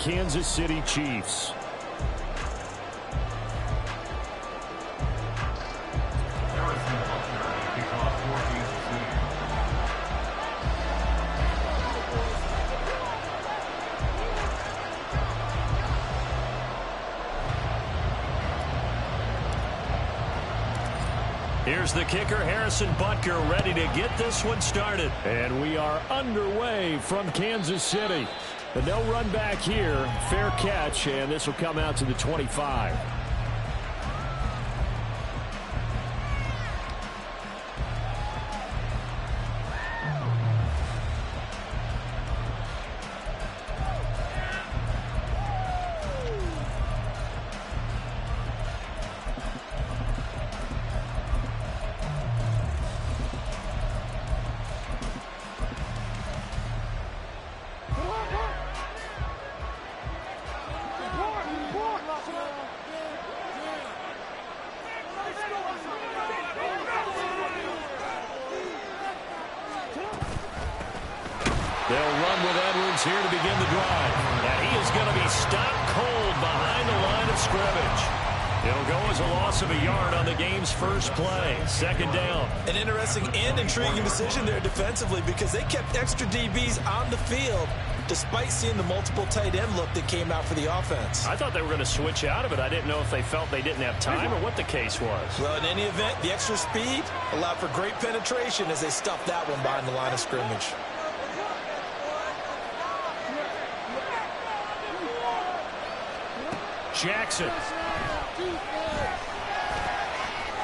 Kansas City Chiefs. Here's the kicker, Harrison Butker, ready to get this one started. And we are underway from Kansas City. And they'll run back here. Fair catch, and this will come out to the 25. They'll run with Edwards here to begin the drive. And he is going to be stopped cold behind the line of scrimmage. It'll go as a loss of a yard on the game's first play. Second down. An interesting and intriguing decision there defensively because they kept extra DBs on the field despite seeing the multiple tight end look that came out for the offense. I thought they were going to switch out of it. I didn't know if they felt they didn't have time or what the case was. Well, in any event, the extra speed allowed for great penetration as they stuffed that one behind the line of scrimmage. Jackson.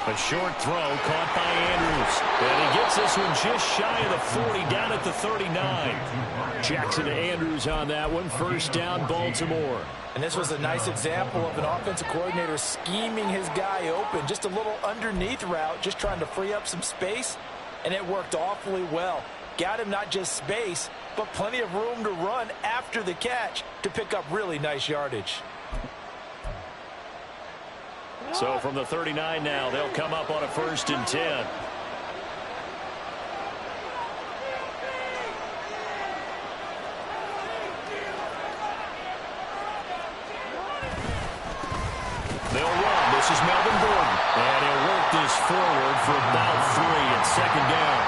A short throw caught by Andrews. And he gets this one just shy of the 40, down at the 39. Jackson to Andrews on that one. First down, Baltimore. And this was a nice example of an offensive coordinator scheming his guy open. Just a little underneath route, just trying to free up some space. And it worked awfully well. Got him not just space, but plenty of room to run after the catch to pick up really nice yardage. So from the 39 now, they'll come up on a 1st and 10. They'll run. This is Melvin Gordon. And he'll work this forward for about 3 at second down.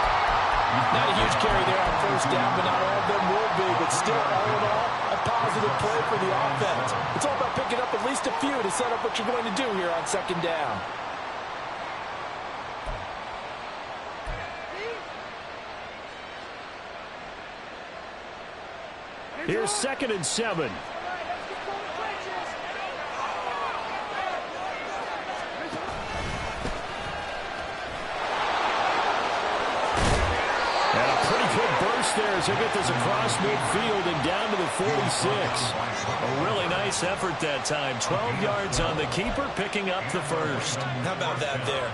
Not a huge carry there on first down, but not all of them will be. But still, all in all, a positive play for the offense. It's all about picking up at least a few to set up what you're going to do here on second down. Here's 2nd and 7. There as they get this across midfield and down to the 46. A really nice effort that time. 12 yards on the keeper, picking up the first. How about that there?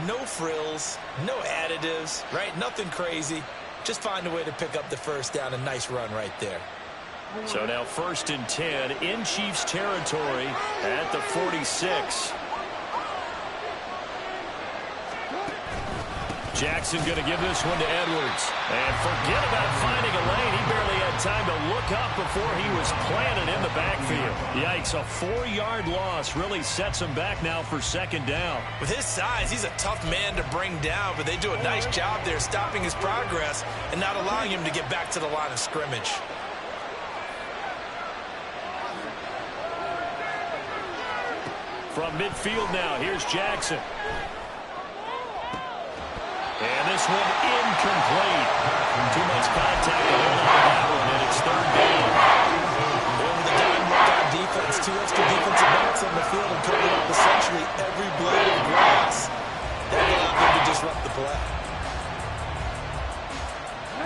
No frills, no additives, right? Nothing crazy. Just find a way to pick up the first down. A nice run right there. So now 1st and 10 in Chiefs territory at the 46. Jackson going to give this one to Edwards. And forget about finding a lane. He barely had time to look up before he was planted in the backfield. Yikes, a 4-yard loss really sets him back now for second down. With his size, he's a tough man to bring down, but they do a nice job there stopping his progress and not allowing him to get back to the line of scrimmage. From midfield now, here's Jackson. And this one incomplete. Too much contact on that one, and it's 3rd down. Over the dime work on defense. 2 extra defensive backs on the field and covering up essentially every blade of grass. That allowed them to disrupt the play.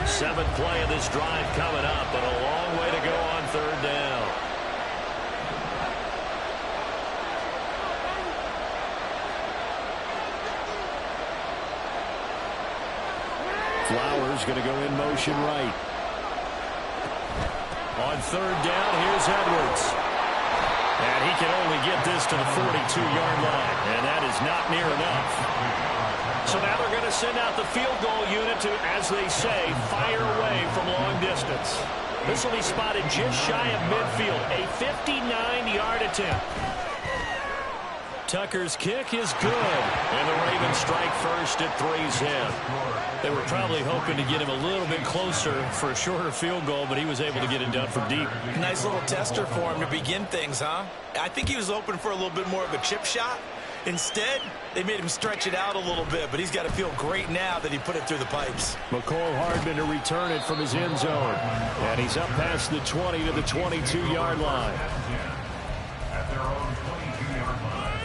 7th play of this drive coming up, and a long way to go on 3rd down. Flowers going to go in motion right. On 3rd down, here's Edwards. And he can only get this to the 42-yard line, and that is not near enough. So now they're going to send out the field goal unit to, as they say, fire away from long distance. This will be spotted just shy of midfield. A 59-yard attempt. Tucker's kick is good. And the Ravens strike first at 3's in. They were probably hoping to get him a little bit closer for a shorter field goal, but he was able to get it done from deep. Nice little tester for him to begin things, huh? I think he was hoping for a little bit more of a chip shot. Instead, they made him stretch it out a little bit, but he's got to feel great now that he put it through the pipes. McCole Hardman to return it from his end zone. And he's up past the 20 to the 22-yard line. At their own 22-yard line.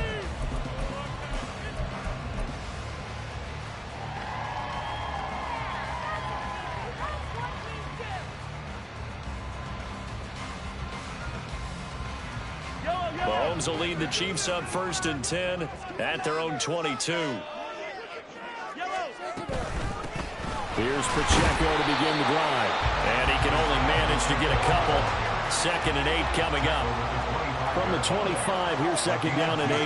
Mahomes will lead the Chiefs up 1st and 10 at their own 22. Here's Pacheco to begin the drive. And he can only manage to get a couple. 2nd and 8 coming up. From the 25, here's 2nd down and 8.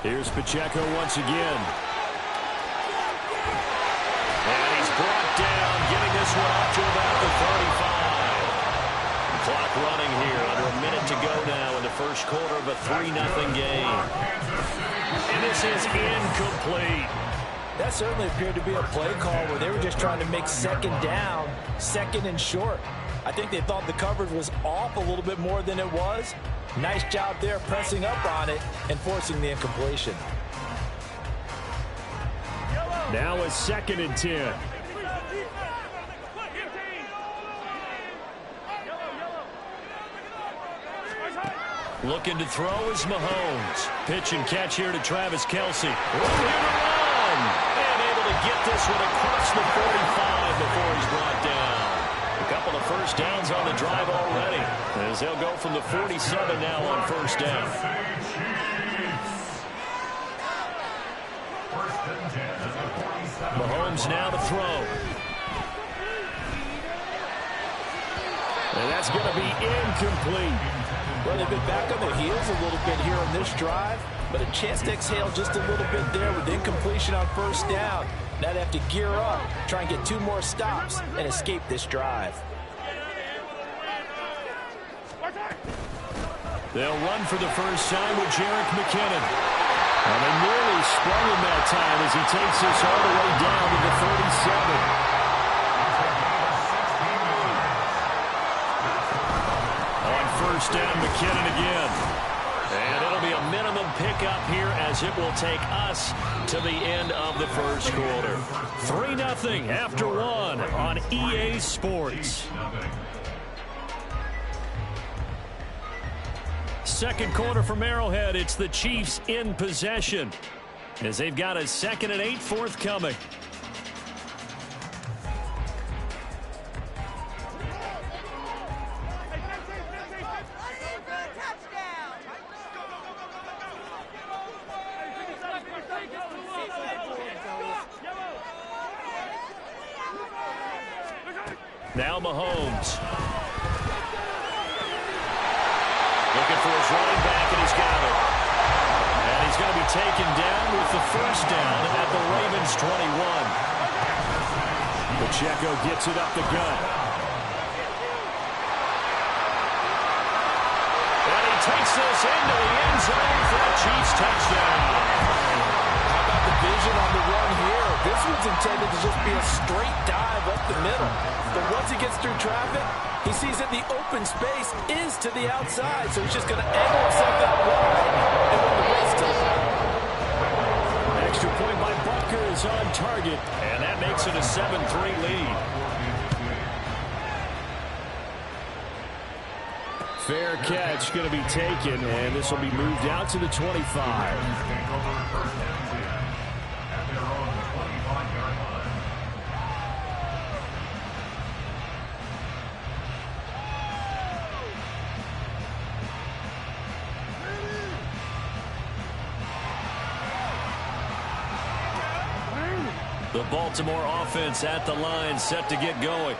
Here's Pacheco once again. And he's brought down, getting this one up to about the 35. Clock running here. Under a minute to go now in the first quarter of a 3-0 game. And this is incomplete. That certainly appeared to be a play call where they were just trying to make 2nd down, 2nd and short. I think they thought the coverage was off a little bit more than it was. Nice job there pressing up on it and forcing the incompletion. Now a 2nd and 10. Looking to throw is Mahomes. Pitch and catch here to Travis Kelce. And able to get this one across the 45 before he's brought down. A couple of first downs on the drive already, as they'll go from the 47 now on 1st down. Mahomes now to throw. And that's going to be incomplete. Well, they've been back on their heels a little bit here on this drive, but a chance to exhale just a little bit there with incompletion on 1st down. Now they have to gear up, try and get 2 more stops, and escape this drive. They'll run for the first time with Jerick McKinnon. And they nearly sprung him that time as he takes this all the way down to the 37. First down, McKinnon again. And it'll be a minimum pickup here as it will take us to the end of the first quarter. 3-0 after 1 on EA Sports. Second quarter from Arrowhead. It's the Chiefs in possession as they've got a 2nd and 8 forthcoming. Now Mahomes. Looking for his running back, and he's got it. And he's going to be taken down with the first down at the Ravens 21. Pacheco gets it up the gut. And he takes this into the end zone for a Chiefs touchdown. How about the vision on the run here? This one's intended to just be a straight dive up the middle. But once he gets through traffic, he sees that the open space is to the outside, so he's just going to angle himself out wide and run the race to the ball. Extra point by Butker is on target, and that makes it a 7-3 lead. Fair catch going to be taken, and this will be moved out to the 25. The Baltimore offense at the line, set to get going.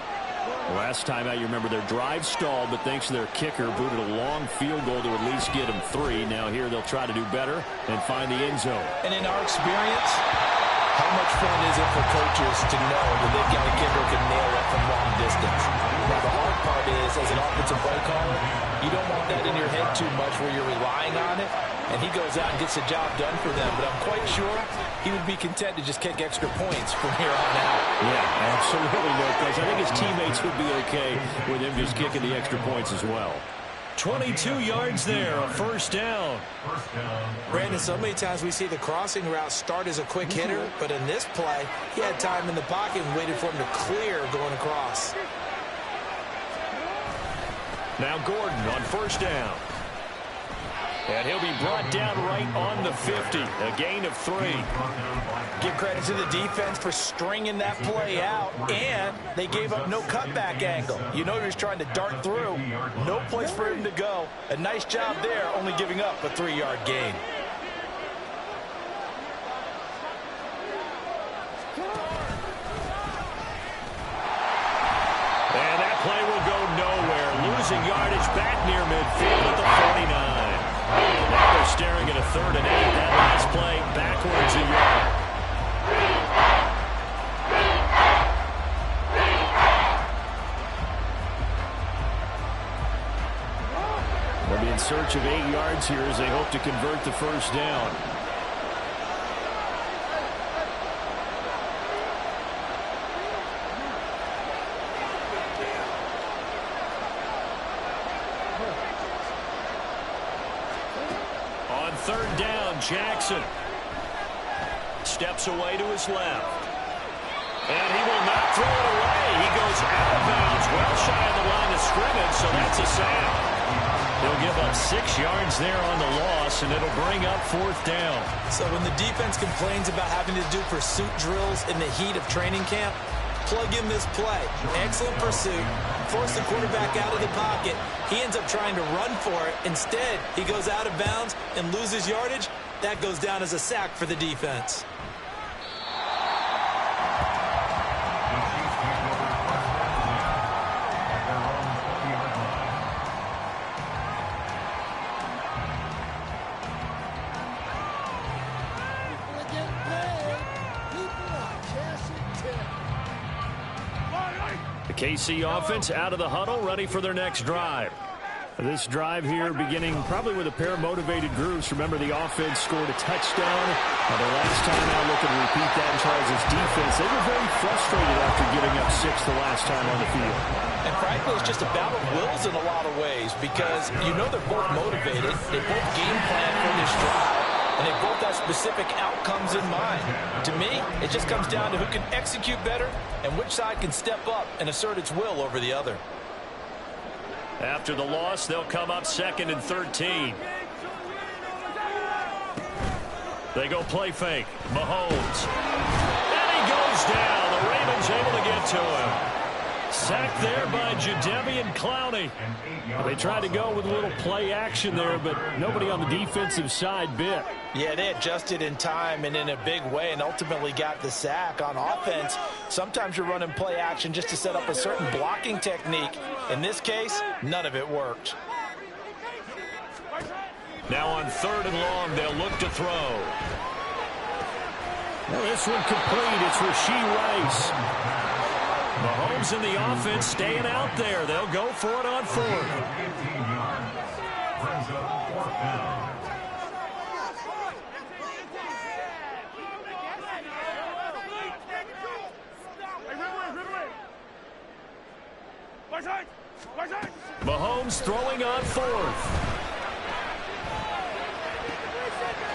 Last time out, you remember their drive stalled, but thanks to their kicker, booted a long field goal to at least get them 3. Now here they'll try to do better and find the end zone. And in our experience, How much fun is it for coaches to know that they've got a kid who can nail it from long distance? Now, the hard part is, as an offensive play caller, you don't want that in your head too much where you're relying on it, and he goes out and gets the job done for them. But I'm quite sure he would be content to just kick extra points from here on out. Yeah, absolutely, no place. I think his teammates would be okay with him just kicking the extra points as well. 22 yards there, a first down. Brandon, so many times we see the crossing route start as a quick hitter, but in this play, he had time in the pocket and waited for him to clear going across. Now Gordon on first down. And he'll be brought down right on the 50, a gain of 3. Give credit to the defense for stringing that play out, and they gave up no cutback angle. You know he was trying to dart through. No place for him to go. A nice job there, only giving up a 3-yard gain. And that play will go nowhere. Losing yardage back near midfield at the 49. Now they're staring at a 3rd and 8. That last play backwards a yard. They'll be in search of 8 yards here as they hope to convert the first down. On 3rd down, Jackson steps away to his left. And he will not throw it away. He goes out of bounds, well shy of the line of scrimmage, so that's a sack. They'll give up 6 yards there on the loss, and it'll bring up 4th down. So when the defense complains about having to do pursuit drills in the heat of training camp, plug in this play. Excellent pursuit. Force the quarterback out of the pocket. He ends up trying to run for it. Instead, he goes out of bounds and loses yardage. That goes down as a sack for the defense. The KC offense out of the huddle, ready for their next drive. This drive here beginning probably with a pair of motivated groups. Remember, the offense scored a touchdown. The last time out, looking to repeat that in Charles' defense. They were very frustrated after giving up 6 the last time on the field. And frankly, it's just a battle of wills in a lot of ways because you know they're both motivated. They both game plan for this drive. And they both have specific outcomes in mind. To me, it just comes down to who can execute better and which side can step up and assert its will over the other. After the loss, they'll come up 2nd and 13. They go play fake. Mahomes. And he goes down. The Ravens able to get to him. Sacked there by Jadeveon Clowney. They tried to go with a little play action there, but nobody on the defensive side bit. Yeah, they adjusted in time and in a big way and ultimately got the sack. On offense, sometimes you're running play action just to set up a certain blocking technique. In this case, none of it worked. Now on 3rd and long, they'll look to throw. Well, this one complete. It's Rashee Rice. Mahomes in the offense staying out there. They'll go for it on 4th. Mahomes throwing on 4th.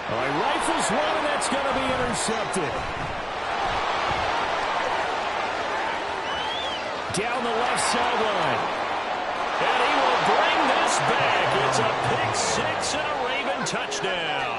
All right, rifles one, and that's going to be intercepted. Down the left sideline. And he will bring this back. It's a pick 6 and a Raven touchdown.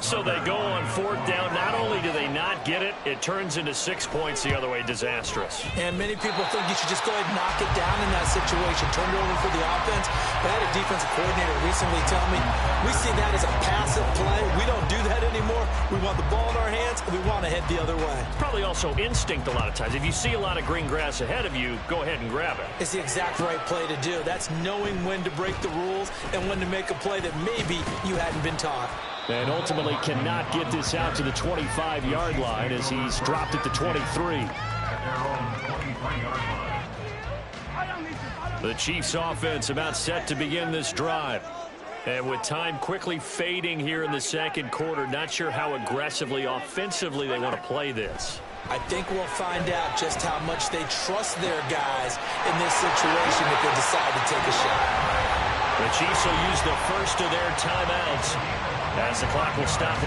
So they go on 4th down. Not only do they not get it, it turns into 6 points the other way. Disastrous. And many people think you should just go ahead and knock it down in that situation. Turn it over for the offense. But I had a defensive coordinator recently tell me, we see that as a passive play. We don't do that anymore. We want the ball in our hands, and we want to head the other way. Probably also instinct a lot of times. If you see a lot of green grass ahead of you, go ahead and grab it. It's the exact right play to do. That's knowing when to break the rules and when to make a play that maybe you hadn't been taught. And ultimately cannot get this out to the 25-yard line as he's dropped at the 23. At their own 23-yard line. The Chiefs offense about set to begin this drive. And with time quickly fading here in the second quarter, not sure how aggressively, offensively they want to play this. I think we'll find out just how much they trust their guys in this situation if they decide to take a shot. The Chiefs will use the first of their timeouts as the clock will stop.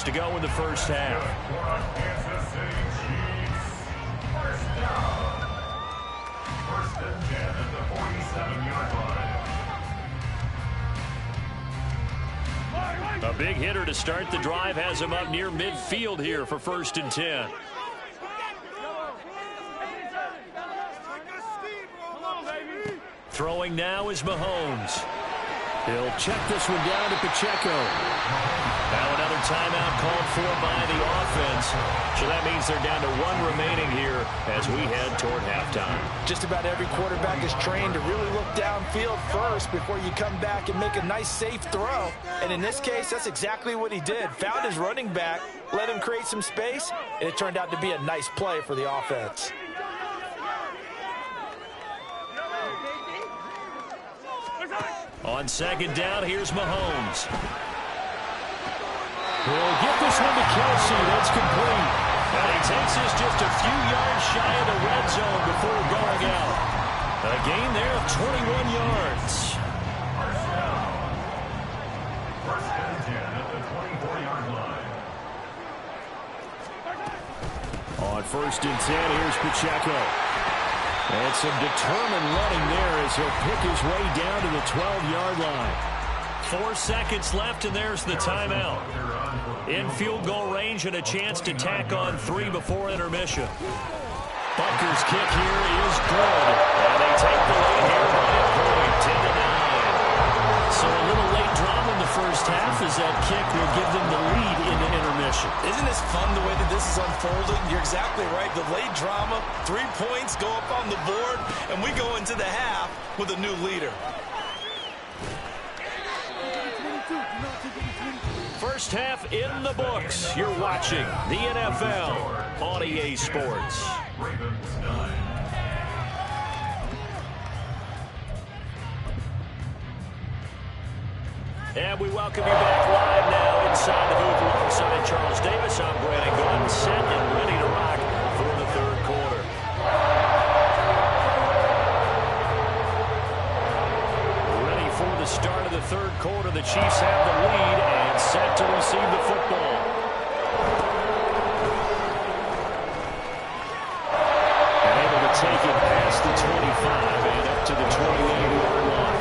minutes to go in the first half. Kansas City Chiefs. First down. First and 10 at the 47-yard line. A big hitter to start the drive has him up near midfield here for first and 10. Throwing now is Mahomes. He'll check this one down to Pacheco. Now another timeout called for by the offense. So that means they're down to one remaining here as we head toward halftime. Just about every quarterback is trained to really look downfield first before you come back and make a nice, safe throw. And in this case, that's exactly what he did. Found his running back, let him create some space, and it turned out to be a nice play for the offense. On second down, here's Mahomes. He'll get this one to Kelsey. That's complete. And he takes this just a few yards shy of the red zone before going out. A gain there of 21 yards. First down. First and 10 at the 24-yard line. On first and 10, here's Pacheco. And some determined running there as he'll pick his way down to the 12-yard line. 4 seconds left, and there's the timeout. In field goal range and a chance to tack on 3 before intermission. Butker's kick here is good. And they take the lead here by a point, 10-9. So a little late drama in the first half as that kick will give them the lead in the intermission. Isn't this fun the way that this is unfolding? You're exactly right. The late drama, 3 points go up on the board, and we go into the half with a new leader. First half in the books. You're watching the NFL on EA Sports. Ravens 9. And we welcome you back live now inside the booth alongside Charles Davis. I'm Brandon Gordon, set and ready to rock for the third quarter. Ready for the start of the third quarter. The Chiefs have the lead and set to receive the football. And able to take it past the 25 and up to the 28-yard line.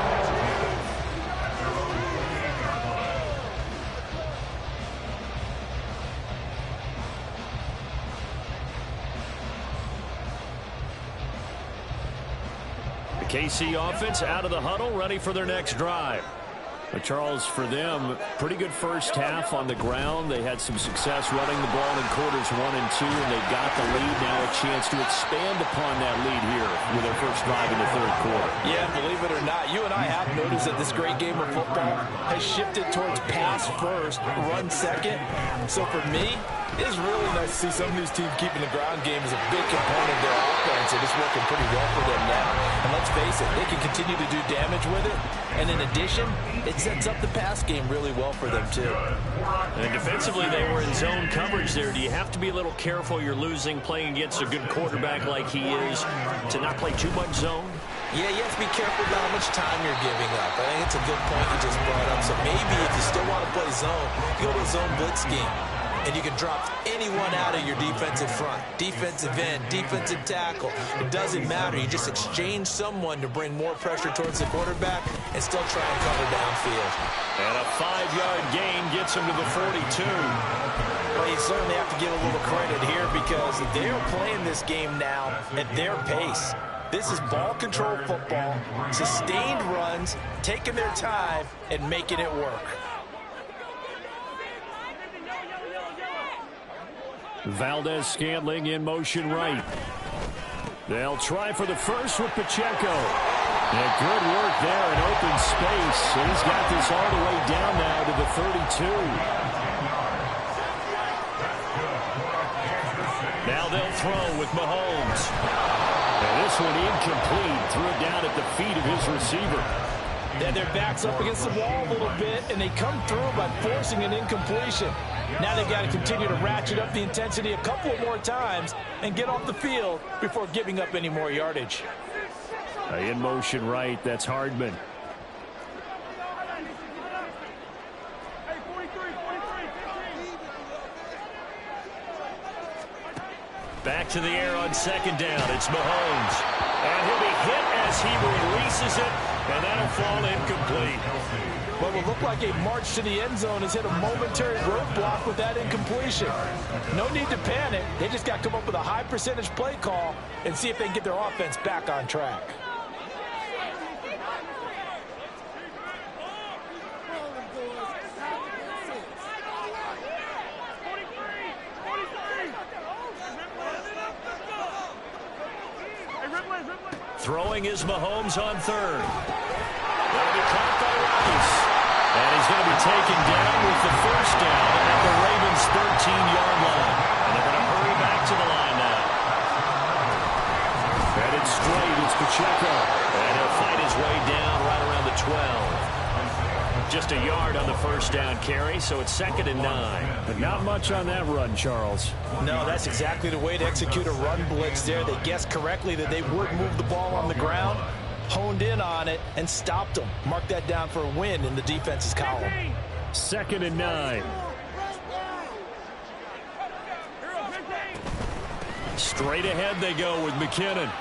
KC offense out of the huddle, ready for their next drive. But Charles, for them, pretty good first half on the ground. They had some success running the ball in quarters 1 and 2, and they got the lead. Now a chance to expand upon that lead here with their first drive in the third quarter. Yeah, believe it or not, you and I have noticed that this great game of football has shifted towards pass first, run second. So for me, it's really nice to see some of these teams keeping the ground game as a big component of their offense, and it's working pretty well for them now. And let's face it, they can continue to do damage with it. And in addition, it sets up the pass game really well for them, too. And defensively, they were in zone coverage there. Do you have to be a little careful you're losing playing against a good quarterback like he is to not play too much zone? Yeah, you have to be careful about how much time you're giving up. I think it's a good point you just brought up. So maybe if you still want to play zone, you go to a zone blitz scheme. And you can drop anyone out of your defensive front, defensive end, defensive tackle. It doesn't matter. You just exchange someone to bring more pressure towards the quarterback and still try and cover downfield. And a 5-yard gain gets him to the 42. Well, you certainly have to give a little credit here because they're playing this game now at their pace. This is ball control football, sustained runs, taking their time, and making it work. Valdez-Scantling in motion right. They'll try for the first with Pacheco. And good work there in open space. And he's got this all the way down now to the 32. Now they'll throw with Mahomes. And this one incomplete. Threw it down at the feet of his receiver. Yeah, their back's up against the wall a little bit, and they come through by forcing an incompletion. Now they've got to continue to ratchet up the intensity a couple more times and get off the field before giving up any more yardage. In motion right, that's Hardman. Back to the air on second down. It's Mahomes. And he'll be hit as he releases it, and that'll fall incomplete. What will look like a march to the end zone has hit a momentary roadblock with that incompletion. No need to panic. They just got to come up with a high percentage play call and see if they can get their offense back on track. Throwing is Mahomes on third. That'll be caught by Rice. And he's going to be taken down with the first down at the Ravens' 13-yard line. And they're going to hurry back to the line now. Headed straight, it's Pacheco. And he'll fight his way down right around the 12. Just a yard on the first down carry, so it's 2nd and 9. But not much on that run, Charles. No, that's exactly the way to execute a run blitz there. They guessed correctly that they would move the ball on the ground, honed in on it, and stopped them. Mark that down for a win in the defense's column. 2nd and 9. Straight ahead they go with McKinnon.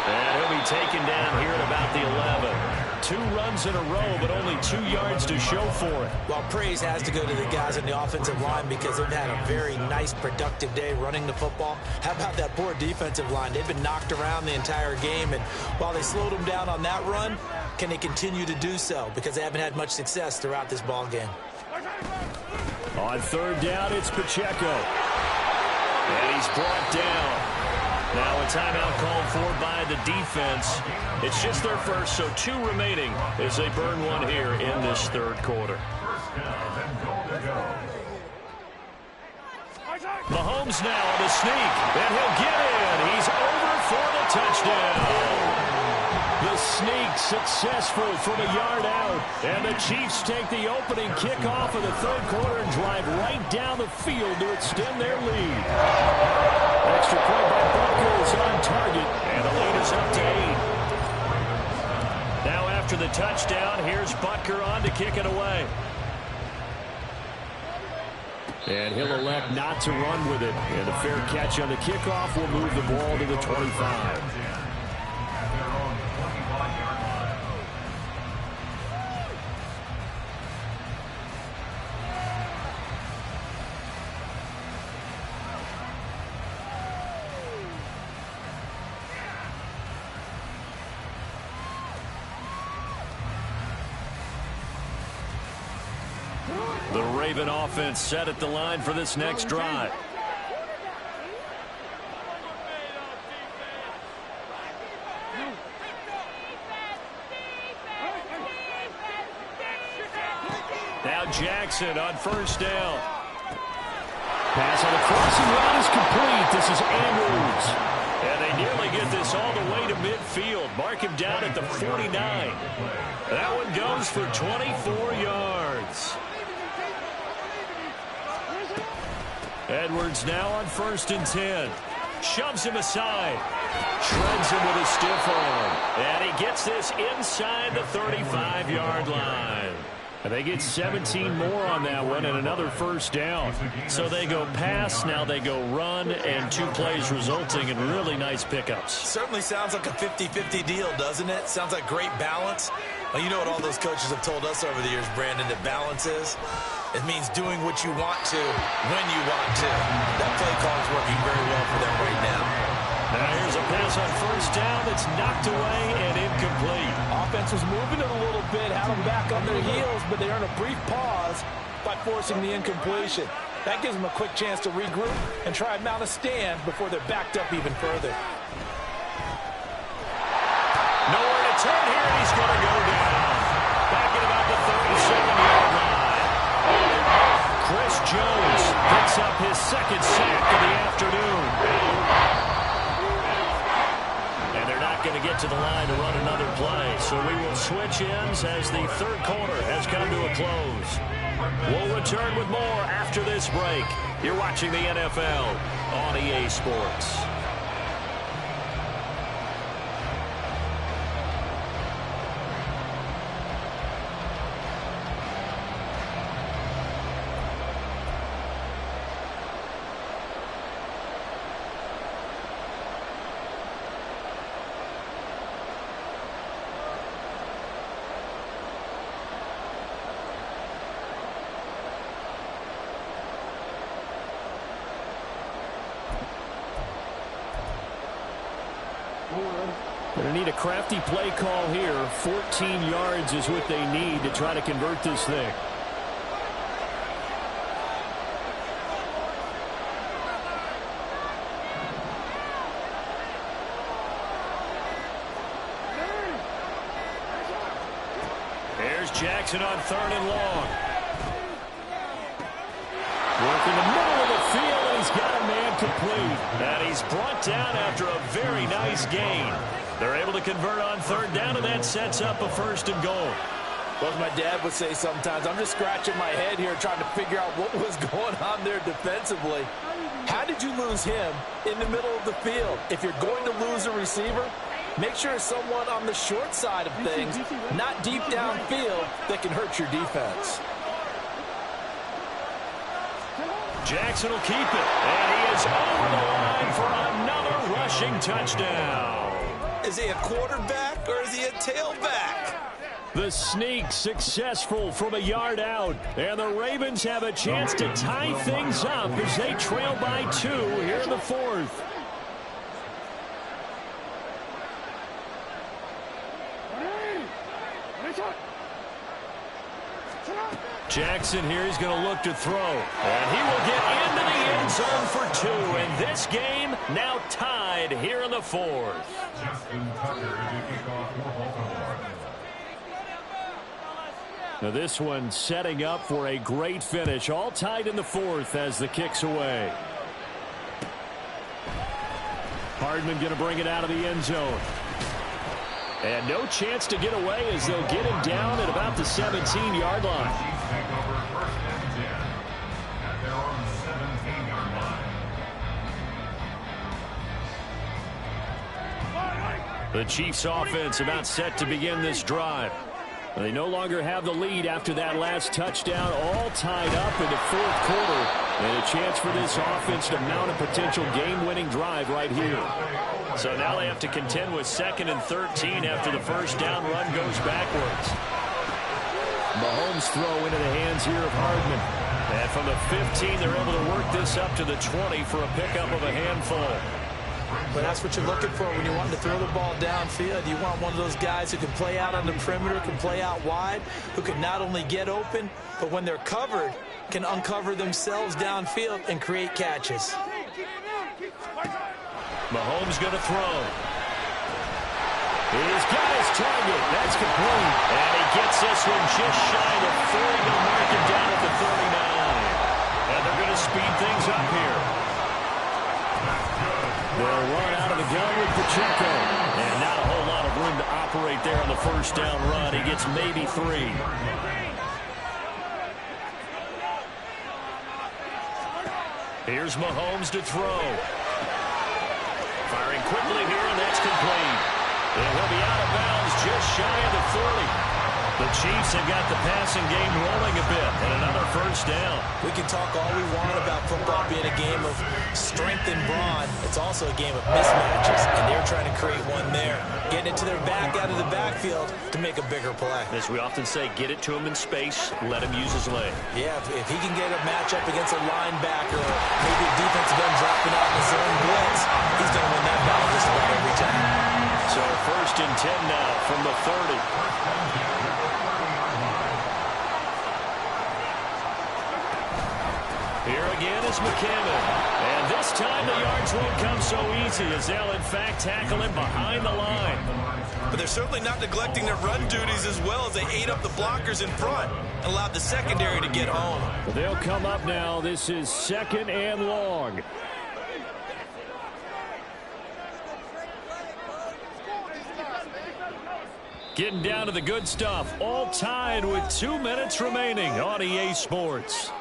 And he'll be taken down here at about the 11. 2 runs in a row, but only 2 yards to show for it. Well, praise has to go to the guys on the offensive line because they've had a very nice, productive day running the football. How about that poor defensive line? They've been knocked around the entire game, and while they slowed them down on that run, can they continue to do so? Because they haven't had much success throughout this ball game. On third down, it's Pacheco. And he's brought down. Now a timeout called for by the defense. It's just their first, so 2 remaining as they burn one here in this third quarter. Mahomes now on the sneak, and he'll get in. He's over for the touchdown. The sneak successful from a yard out, and the Chiefs take the opening kickoff of the third quarter and drive right down the field to extend their lead. Extra point by Butker is on target, and the lead is up to 8. Now after the touchdown, here's Butker on to kick it away. And he'll elect not to run with it. And a fair catch on the kickoff will move the ball to the 25. The Raven offense set at the line for this next drive. Now Jackson on first down. Pass on the crossing route is complete. This is Andrews. And they nearly get this all the way to midfield. Mark him down at the 49. That one goes for 24 yards. Edwards now on 1st and 10. Shoves him aside. Shreds him with a stiff arm. And he gets this inside the 35-yard line. And they get 17 more on that one and another first down. So they go pass, now they go run, and 2 plays resulting in really nice pickups. Certainly sounds like a 50-50 deal, doesn't it? Sounds like great balance. Well, you know what all those coaches have told us over the years, Brandon, that balance is? It means doing what you want to, when you want to. That play call is working very well for them right now. Now here's a pass on first down that's knocked away and incomplete. Offense was moving it a little bit, had them back on their heels, but they earned a brief pause by forcing the incompletion. That gives them a quick chance to regroup and try and mount a stand before they're backed up even further. Nowhere to turn here, and he's going to go down. Back at about the 37-yard line. Chris Jones picks up his 2nd sack of the afternoon. And they're not going to get to the line to run another play. So we will switch ends as the third quarter has come to a close. We'll return with more after this break. You're watching the NFL on EA Sports. Going to need a crafty play call here. 14 yards is what they need to try to convert this thing. Here's Jackson on 3rd and long. Work in the middle of the field, and he's got a man complete. And he's brought down after a very nice gain. They're able to convert on 3rd down, and that sets up a 1st and goal. Well, as my dad would say sometimes, I'm just scratching my head here trying to figure out what was going on there defensively. How did you lose him in the middle of the field? If you're going to lose a receiver, make sure it's someone on the short side of things, not deep downfield, that can hurt your defense. Jackson will keep it, and he is over the line for another rushing touchdown. Is he a quarterback or is he a tailback? The sneak successful from a yard out, and the Ravens have a chance to tie things up as they trail by 2 here in the 4th. Jackson here, he's going to look to throw. And he will get into the end zone for 2. And this game now tied here in the 4th. Now this one setting up for a great finish. All tied in the 4th as the kick's away. Hardman going to bring it out of the end zone. And no chance to get away as they'll get him down at about the 17-yard line. The Chiefs offense about set to begin this drive. They no longer have the lead after that last touchdown, all tied up in the 4th quarter. And a chance for this offense to mount a potential game-winning drive right here. So now they have to contend with 2nd and 13 after the first down run goes backwards. Mahomes throw into the hands here of Hardman. And from the 15, they're able to work this up to the 20 for a pickup of a handful. But that's what you're looking for when you want to throw the ball downfield. You want one of those guys who can play out on the perimeter, can play out wide, who can not only get open, but when they're covered, can uncover themselves downfield and create catches. Mahomes going to throw. He's got his target. That's complete. And he gets this one just shy of 40. They'll mark him down at the 39. And they're going to speed things up here. They'll run out of the gun with Pacheco. And not a whole lot of room to operate there on the first down run. He gets maybe 3. Here's Mahomes to throw. Firing quickly here, and that's complete. And he'll be out of bounds just shy of the 40. The Chiefs have got the passing game rolling a bit, and another first down. We can talk all we want about football being a game of strength and brawn. It's also a game of mismatches, and they're trying to create one there. Getting it to their back out of the backfield to make a bigger play. As we often say, get it to him in space, let him use his leg. Yeah, if he can get a matchup against a linebacker, or maybe a defensive end dropping out in his own blitz, he's going to win that battle just about every time. So 1st and 10 now from the 30. Here again is McCammon. And this time the yards won't come so easy as they'll in fact tackle him behind the line. But they're certainly not neglecting their run duties as well as they ate up the blockers in front and allowed the secondary to get home. They'll come up now. This is 2nd and long. Getting down to the good stuff. All tied with 2 minutes remaining on EA Sports.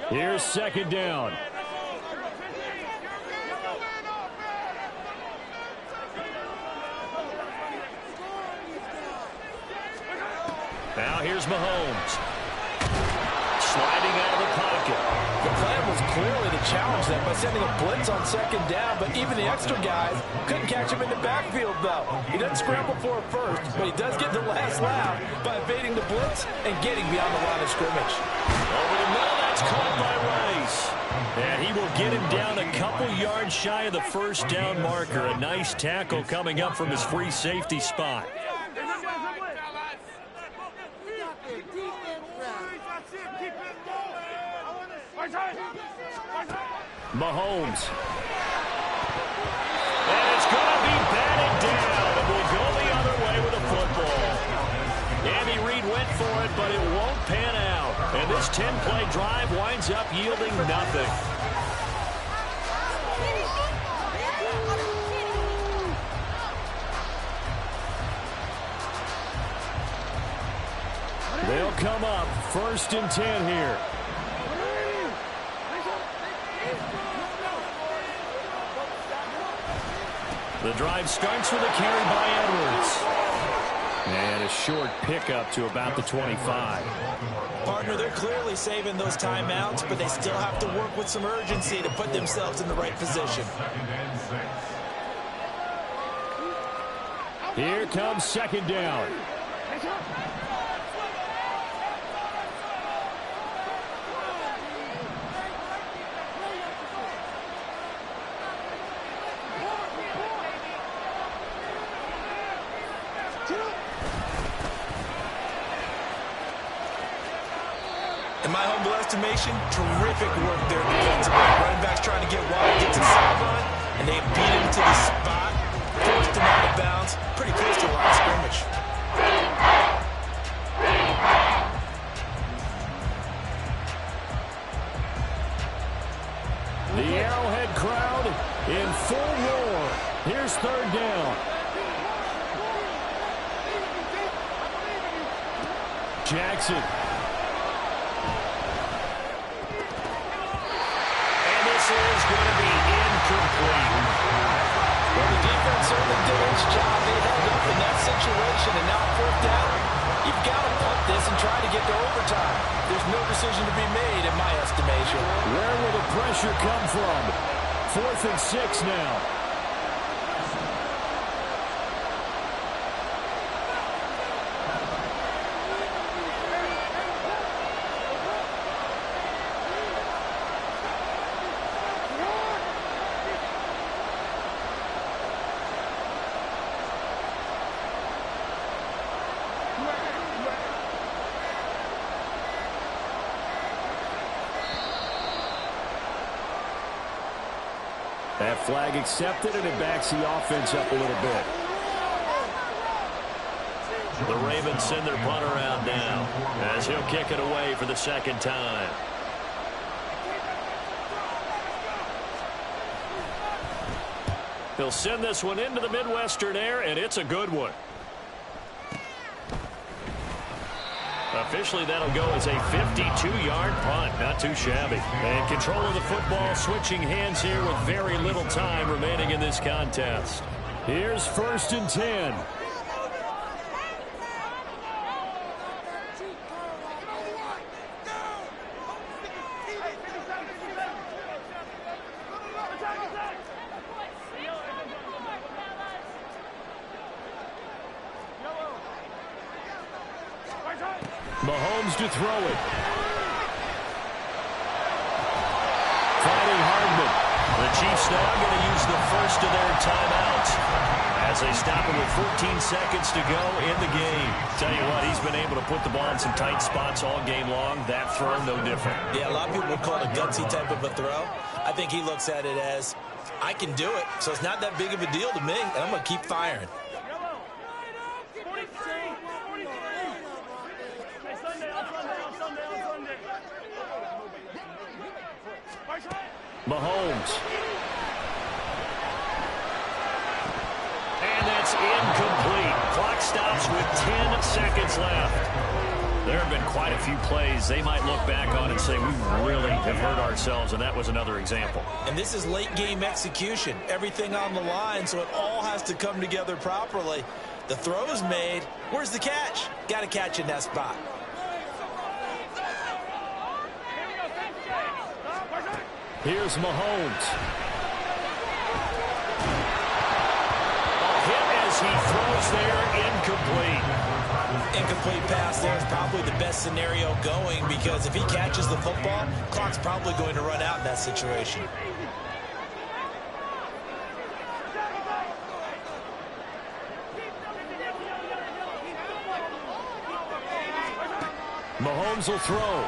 Here's 2nd down. Now here's Mahomes. Sliding out of the pocket. The plan was clearly to challenge them by sending a blitz on 2nd down, but even the extra guys couldn't catch him in the backfield, though. He doesn't scramble for it first, but he does get the last lap by evading the blitz and getting beyond the line of scrimmage. Over the middle, It's caught by Rice. And he will get him down a couple yards shy of the first down marker. A nice tackle coming up from his free safety spot. Mahomes. And it's going to be batted down. And will go the other way with the football. Andy Reid went for it, but it won't pan out. And this 10-play drive winds up yielding nothing. They'll come up 1st and 10 here. The drive starts with a carry by Edwards. And a short pickup to about the 25. Partner, they're clearly saving those timeouts, but they still have to work with some urgency to put themselves in the right position. Here comes 2nd down. In my humble estimation, terrific work there defensively. Running backs trying to get wide, get to the sideline, and they beat him to the spot, forced him out of bounds, pretty close to the line of scrimmage. The Arrowhead crowd in full roar. Here's 3rd down. Jackson. Is going to be incomplete. Well, the defense certainly did its job. They held up in that situation, and now 4th down, you've got to punt this and try to get to overtime. There's no decision to be made, in my estimation. Where will the pressure come from? 4th and 6 now. That flag accepted, and it backs the offense up a little bit. The Ravens send their punter out now as he'll kick it away for the 2nd time. He'll send this one into the Midwestern air, and it's a good one. Officially, that'll go as a 52-yard punt. Not too shabby. And control of the football, switching hands here with very little time remaining in this contest. Here's 1st and 10. Mahomes to throw it. Finding Hardman. The Chiefs now going to use the first of their timeouts as they stop it with 14 seconds to go in the game. Tell you what, he's been able to put the ball in some tight spots all game long. That throw, no different. Yeah, a lot of people would call it a gutsy type of a throw. I think he looks at it as, I can do it, so it's not that big of a deal to me, and I'm going to keep firing. Mahomes. And that's incomplete. Clock stops with 10 seconds left. There have been quite a few plays they might look back on and say, we really have hurt ourselves, and that was another example. And this is late-game execution. Everything on the line, so it all has to come together properly. The throw's made. Where's the catch? Got to catch in that spot. Here's Mahomes. A hit as he throws there, incomplete. incomplete pass there is probably the best scenario going, because if he catches the football, clock's probably going to run out in that situation. Mahomes will throw.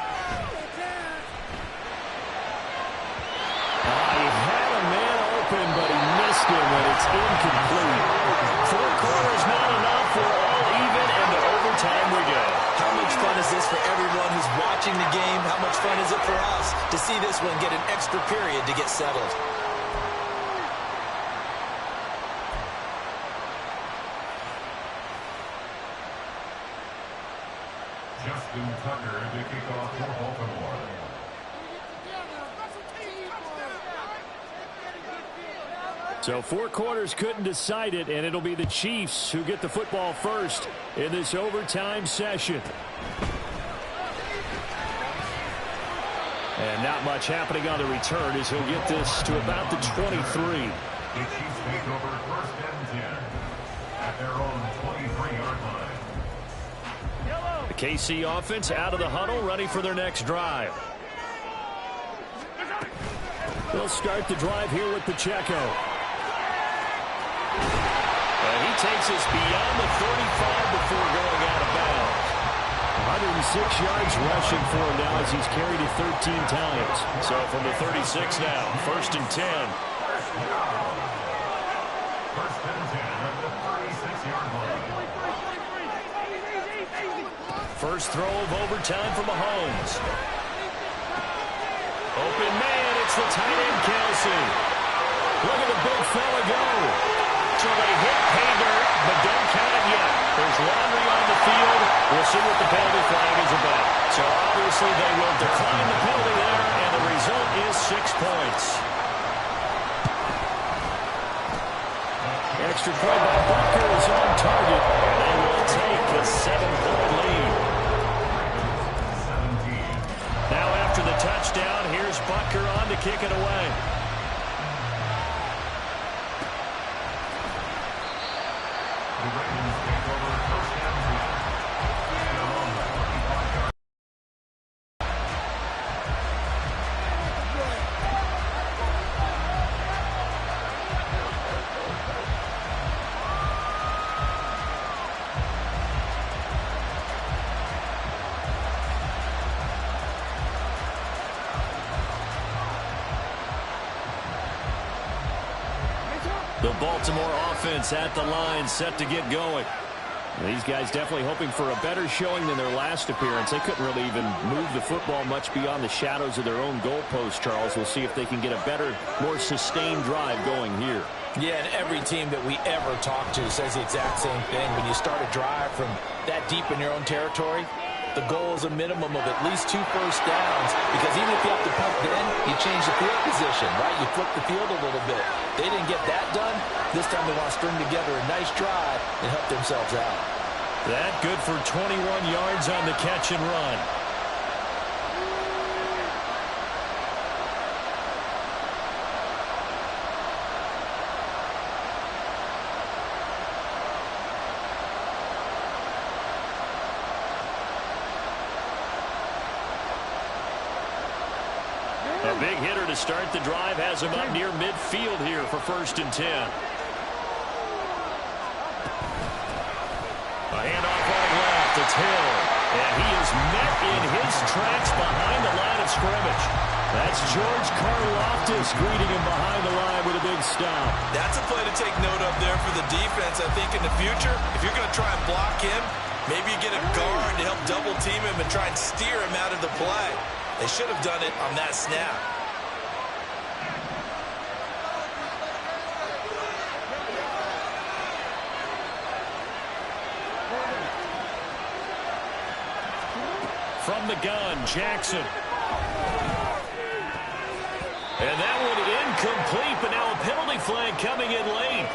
He had a man open, but he missed him, and it's incomplete. 4 quarters not enough. We're all even, and to overtime we go. How much fun is this for everyone who's watching the game? How much fun is it for us to see this one get an extra period to get settled? Justin Tucker to kick off for Baltimore. So 4 quarters couldn't decide it, and it'll be the Chiefs who get the football first in this overtime session. And not much happening on the return as he'll get this to about the 23. The Chiefs take over 1st and 10 at their own 23-yard line. The KC offense out of the huddle, ready for their next drive. They'll start the drive here with Pacheco. And he takes us beyond the 35 before going out of bounds. 106 yards rushing for him now as he's carried it 13 times. So from the 36 now, 1st and 10. 1st and 10 at the 36-yard line. First throw of overtime for Mahomes. Open man, it's the tight end, Kelsey. Look at the big fella go. So they hit pay dirt, but don't count it yet. There's laundry on the field. We'll see what the penalty flag is about. So obviously they will decline the penalty there, and the result is 6 points. Extra point by Butker is on target. And they will take a 7-point lead. 17. Now after the touchdown, here's Butker on to kick it away. The Ravens take over 1st and 10 at their own 25-yard line. The Baltimore offense at the line, set to get going. These guys definitely hoping for a better showing than their last appearance. They couldn't really even move the football much beyond the shadows of their own goalpost, Charles. We'll see if they can get a better, more sustained drive going here. Yeah, and every team that we ever talk to says the exact same thing. When you start a drive from that deep in your own territory, the goal is a minimum of at least 2 first downs, because even if you have to punt then, you change the field position, right? You flip the field a little bit. They didn't get that done. This time they want to string together a nice drive and help themselves out. That good for 21 yards on the catch and run. A big hitter to start the drive has him up near midfield here for 1st and 10. A handoff right left. It's Hill. And he is met in his tracks behind the line of scrimmage. That's George Karlaftis greeting him behind the line with a big stop. That's a play to take note of there for the defense. I think in the future, if you're going to try and block him, maybe you get a guard to help double team him and try and steer him out of the play. They should have done it on that snap. From the gun, Jackson. And that one incomplete, but now a penalty flag coming in late.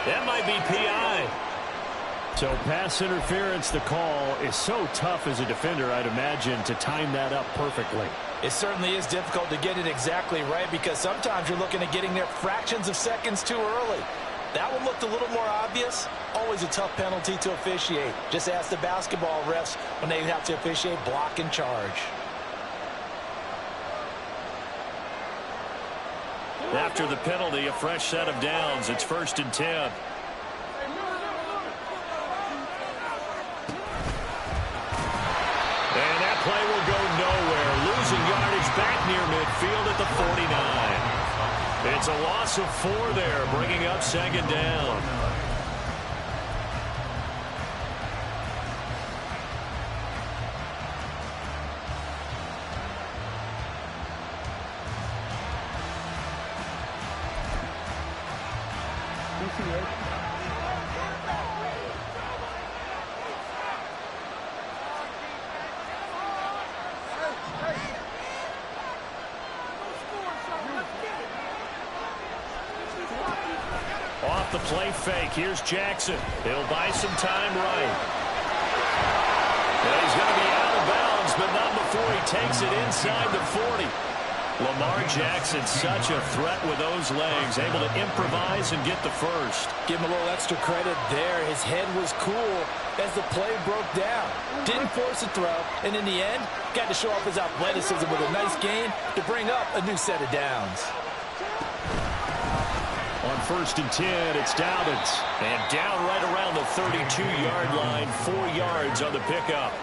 That might be PI. So pass interference, the call is so tough as a defender, I'd imagine, to time that up perfectly. It certainly is difficult to get it exactly right, because sometimes you're looking at getting there fractions of seconds too early. That one looked a little more obvious. Always a tough penalty to officiate. Just ask the basketball refs when they have to officiate block and charge. After the penalty, a fresh set of downs. It's 1st and 10. And that play will go nowhere. Losing yardage back near midfield at the 49. It's a loss of 4 there, bringing up 2nd down. Off the play fake, here's Jackson. He'll buy some time right. And he's going to be out of bounds, but not before he takes it inside the 40. Lamar Jackson, such a threat with those legs, able to improvise and get the first. Give him a little extra credit there. His head was cool as the play broke down. Didn't force a throw, and in the end, got to show off his athleticism with a nice gain to bring up a new set of downs. On 1st and 10, it's Dobbins. And down right around the 32-yard line, 4 yards on the pickup.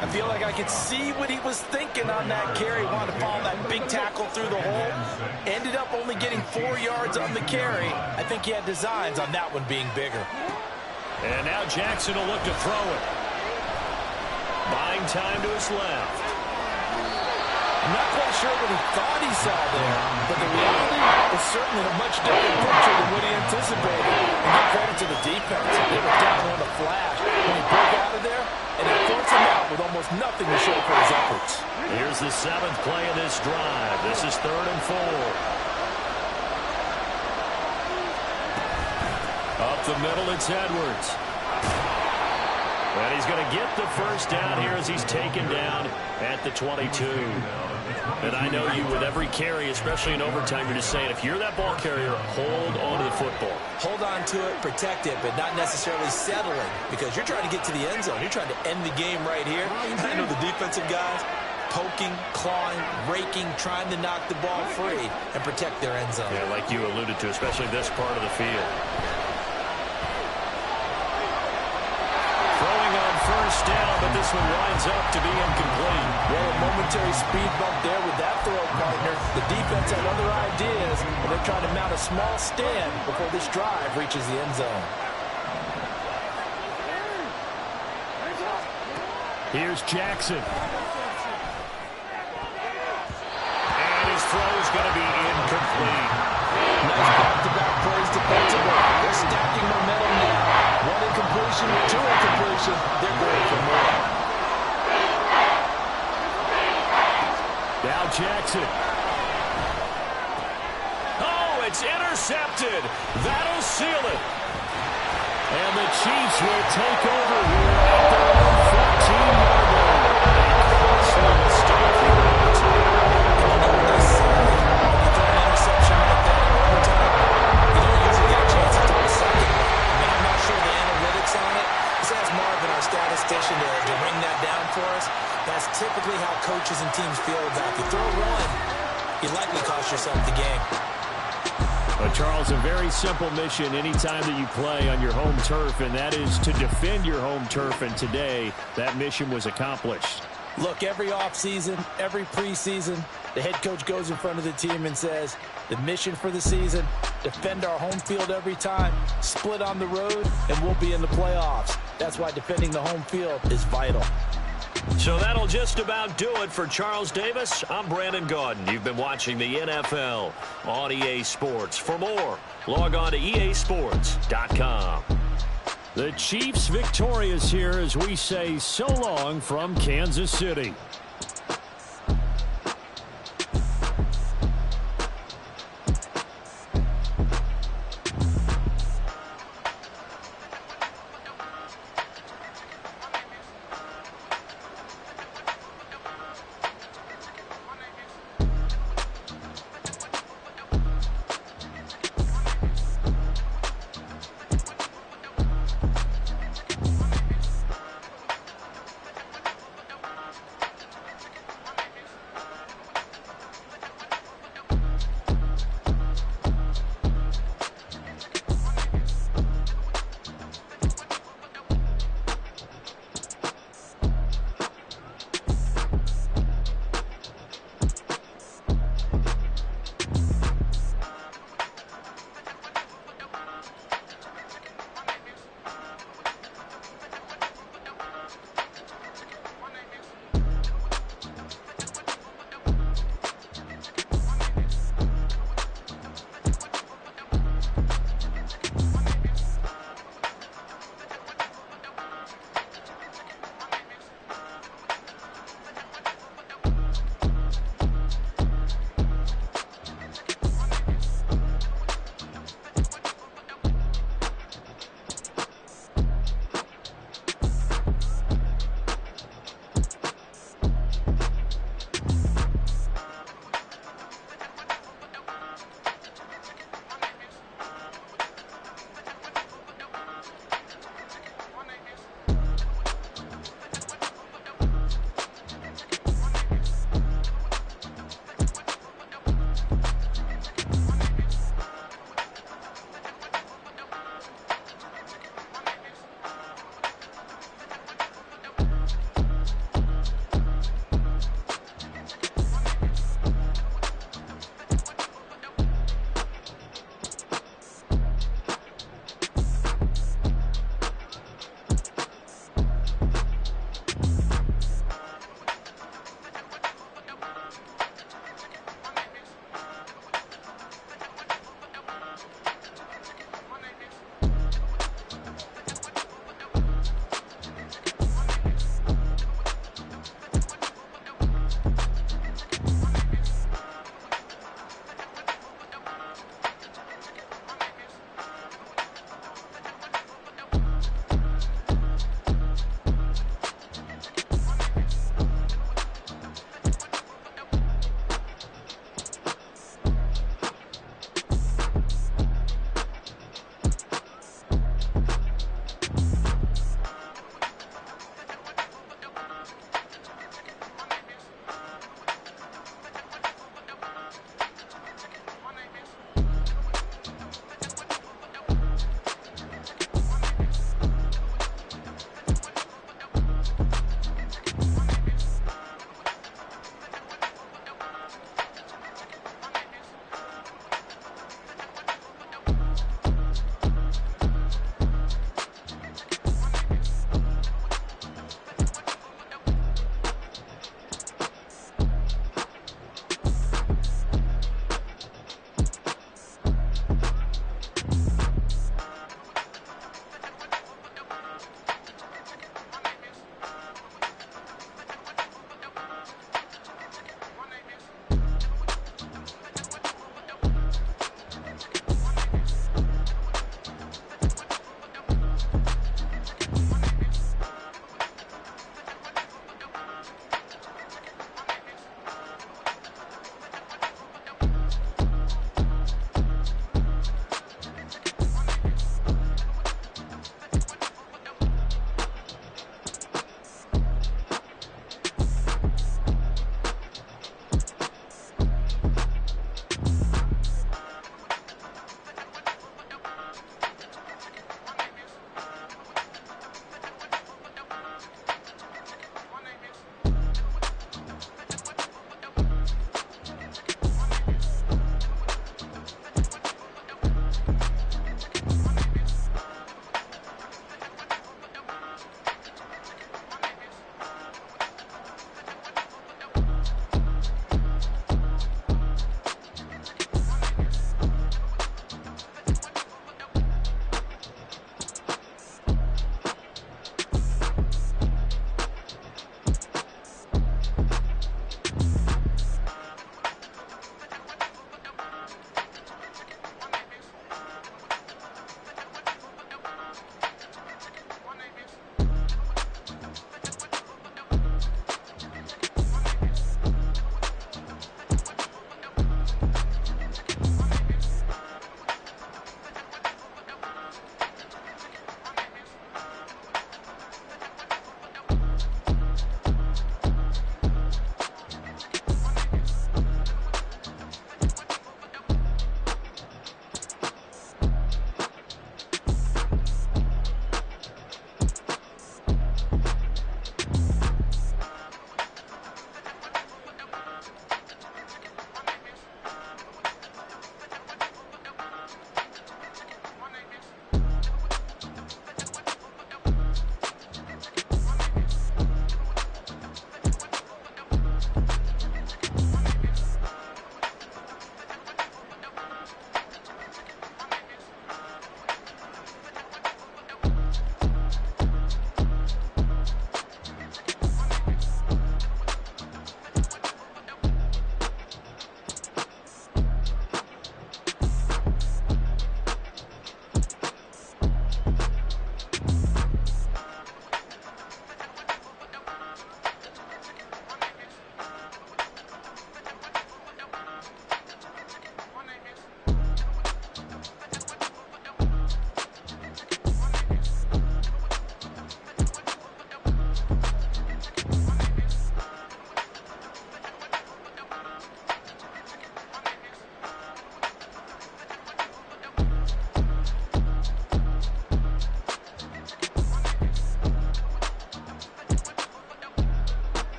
I feel like I could see what he was thinking on that carry. Wanted to follow that big tackle through the hole. Ended up only getting 4 yards on the carry. I think he had designs on that one being bigger. And now Jackson will look to throw it. Buying time to his left. I'm not quite sure what he thought he saw there, but the reality is certainly a much different picture than what he anticipated. And give credit to the defense. They were down on the flash when he broke out of there, and it forced him out with almost nothing to show for his efforts. Here's the 7th play of this drive. This is 3rd and 4. Up the middle, it's Edwards. And he's going to get the first down here as he's taken down at the 22. And I know you, with every carry, especially in overtime, you're just saying, if you're that ball carrier, hold on to the football. Hold on to it, protect it, but not necessarily settling, because you're trying to get to the end zone. You're trying to end the game right here. I know the defensive guys poking, clawing, raking, trying to knock the ball free and protect their end zone. Yeah, like you alluded to, especially this part of the field. First down, but this one winds up to be incomplete. Well, a momentary speed bump there with that throw, partner. The defense had other ideas, and they're trying to mount a small stand before this drive reaches the end zone. Here's Jackson. And his throw is going to be incomplete. Nice back-to-back plays defensively. They're stacking momentum now. 1 incompletion, 2 incompletion. They're going for more. Now Jackson. Oh, it's intercepted. That'll seal it. And the Chiefs will take over here at their own 14-yard line. A costly mistake here. Interception like that in overtime. You don't usually get a chance to throw a second. I mean, I'm not sure the analytics on it. Let's ask Marvin, our statistician, to ring that down for us. That's typically how coaches and teams feel about it. If you throw one, you likely cost yourself the game. But Charles, a very simple mission anytime that you play on your home turf, and that is to defend your home turf. And today, that mission was accomplished. Look, every offseason, every preseason, the head coach goes in front of the team and says, the mission for the season, defend our home field every time, split on the road, and we'll be in the playoffs. That's why defending the home field is vital. So that'll just about do it for Charles Davis. I'm Brandon Gaudin. You've been watching the NFL on EA Sports. For more, log on to easports.com. The Chiefs victorious here as we say so long from Kansas City.